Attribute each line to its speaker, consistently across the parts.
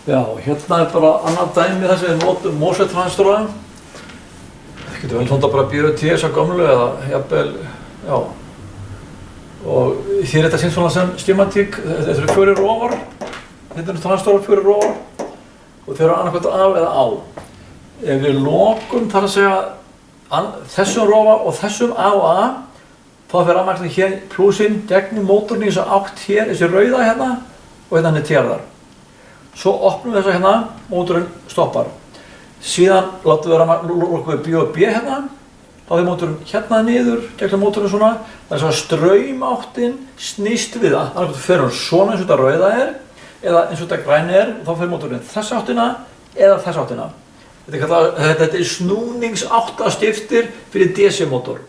Speaker 1: Já, hérna bara annað dæmi þess að við notum MOSFET-transistora. Það getur vel svona bara býrðu til þess að gömlu eða jafnvel, já. Og hér er þetta sýnt svona sem skematík. Þetta eru 4 rófar. Hérna eru transistorar 4 rófar. Og þeir eru annarkvæmt af eða á. Ef við lokum þar að segja þessum rófa og þessum A og A, þá fer rafmagnið hér plúsinn gegnum mótorinn í þessa átt hér, þessi rauða hérna, og hérna hann til jarðar. Svo opnum við þessa hérna, mótorinn stoppar. Síðan látum við B og B hérna, þá fer mótorinn hérna niður, gegnum mótorinn svona. Þannig að straumáttin snýst við það. Annarkvæmt fer hún svona eins og þetta rauða er, eða eins og þetta græni er, og þá fer mótorinn þessa áttina eða þessa áttina. Þetta er snúningsáttastiftir fyrir DC-mótor.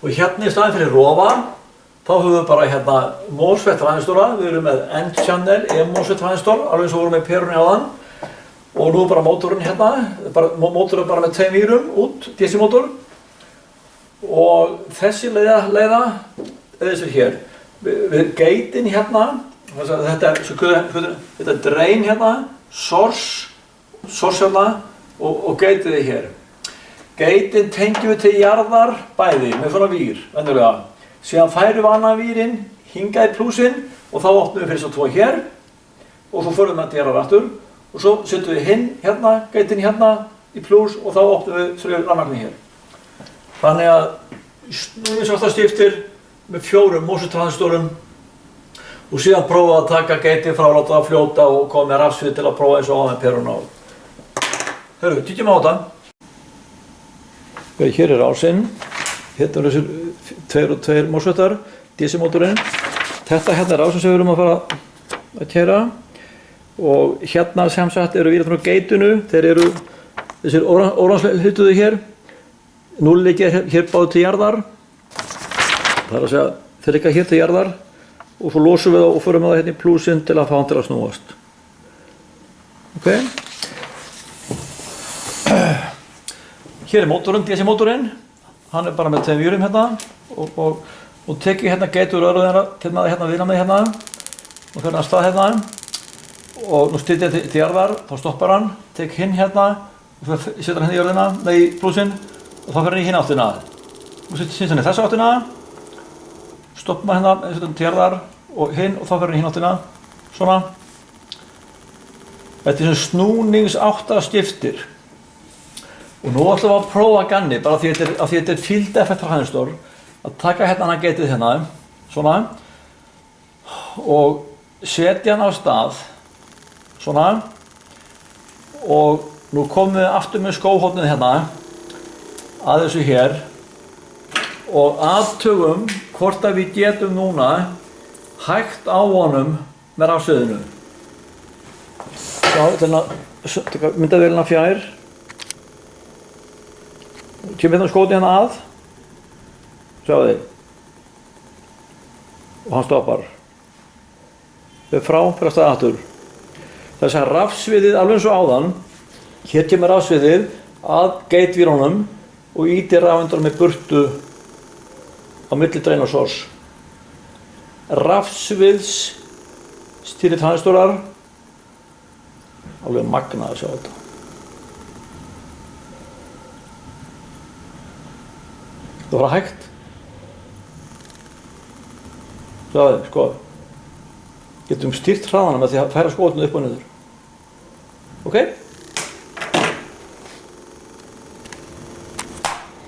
Speaker 1: Og hérna í staðinn fyrir rofa, þá höfum við bara hérna MOSFET-transistora. Við erum með N-channel MOSFET-transistor, alveg eins og vorum með perunni áðan. Og nú er bara mótorinn hérna, mótorinn bara með 2 vírum út, DC-mótor. Og þessi leiða þessi hér. Við gateinn hérna, þetta er drain hérna, source hérna og gateið hér. Gateinn tengjum við til jarðar bæði með svona vír, venjulega. Síðan færum við annan vírinn hingað í plúsinn og þá opnum við fyrir þessa 2 hér og svo förum við til jarðar aftur og svo setjum við hinn hérna, gateinn hérna í plús og þá opnum við fyrir rafmagnið hér. Þannig að snúningsáttastiftir með 4 MOSFET-transistorum og síðan prófa að taka gateinn frá, láta það fljóta og koma með rafsvið til að prófa eins og á með peruna á. Hörru, kíkjum á þetta. Hér er rásinn, hérna eru þessir 2 og 2 MOSFETar, DC-mótorinn. Þetta hérna er rásinn sem við erum að fara að keyra. Og hérna sem sagt eru vírarnir á gateinu, þeir eru þessir óranslutuðu hér. 0 liggja hér báðu til jarðar. Það er að segja, þeir liggja hér til jarðar. Og svo losum við það og förum við það hérna í plúsinn til að fá hann til að snúast. Ok? Hér er mótorinn, DC-mótorinn. Hann er bara með 2 vírum hérna og tekið hérna gate úr öðru til með hérna vinna með hérna og fyrir hann að stað hérna og nú stýrt ég til jarðar, þá stoppar hann, tek hinn hérna og setur hann í jörðina, nei í plúsinn og þá fyrir hann í hinn áttina. Nú setjum hann í þessa áttina, stoppum hann hérna, setur hann til jarðar og hinn og þá fyrir hann í hinn áttina, svona. Þetta er svona snúningsáttastiftir. Og nú ætlum við að prófa ganni, bara því þetta er field effect transistor, að taka hérna hann gateið hérna, svona, og setja hann á stað, svona, og nú komum við aftur með skóhornið hérna, að þessu hér, og athugum hvort að við getum núna hægt á honum með rafsviðinu. Já, þetta er myndavélina fjær. Kemur hérna skotið hérna að, sjáu þið, og hann stoppar. Þau frá fyrir að staða aftur. Þess að rafsviðið alveg eins og áðan, hér kemur rafsviðið að gatevírunum og ýtir rafeindanum í burtu á milli drain og source. Rafsviðs stýrið transistorar, alveg magnað að sjá þetta. Það var hægt. Sjáðu, sko. Getum stýrt hraðanum með því að færa skotinu upp og niður. Ok?